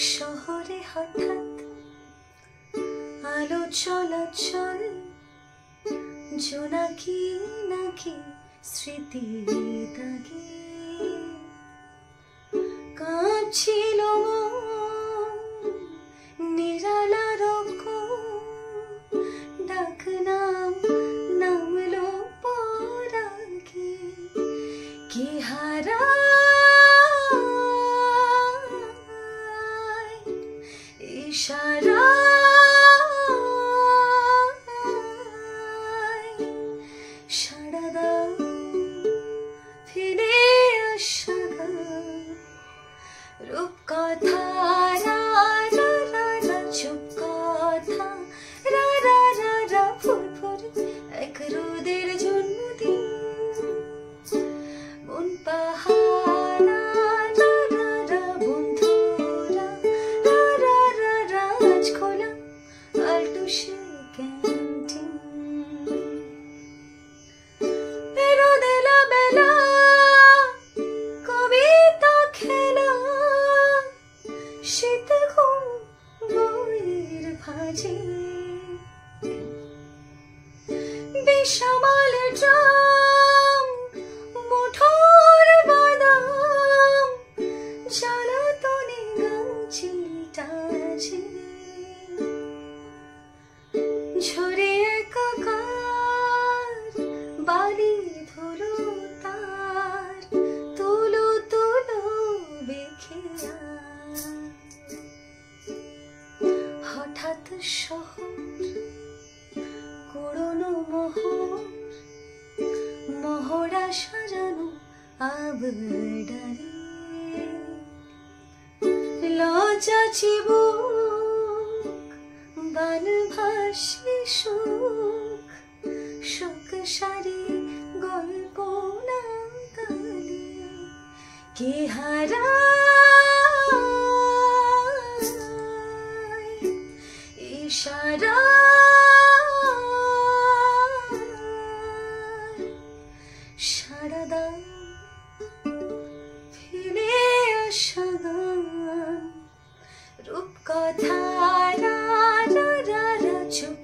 শহরে হঠাৎ আলো চলাচল, জোনাকি নাকি স্মৃতি দাগে কাঁপছিল নিরালা ডাক নাম নামলো পরাগে কি হারায় ইশারায় সাড়া দাও ফিরে আসা গান রূপকথা রা রা রা রা চুপ কথা রা রা রা রা ফুর ফুর এক রোদের জন্মদিন মন পাহারা রা রা রা বন্ধুরা রা রা রা রা আজ খোলা আলটু সে ক্যান্টিন রোদেলা বেলা কবিতা খেলা শীত ঘুম বইয়ের ভাজে বেসামাল ড্রাম মুঠোর বাদাম জ্বালাতনে গাছিটাছে ঝরে একাকার বালি ধুলো তার তুলো তুলো বেখিয়া হঠাৎ শহর পুরনো মহড়া সাজানো আবডালে লজ্জা চিবুক বানভাসী সুখ সুখ সারি গল্প না গালে কে হারায় ইশারা সাড়া দাও ফিরে আসা গান রূপকথা রা রা রা রা চুপ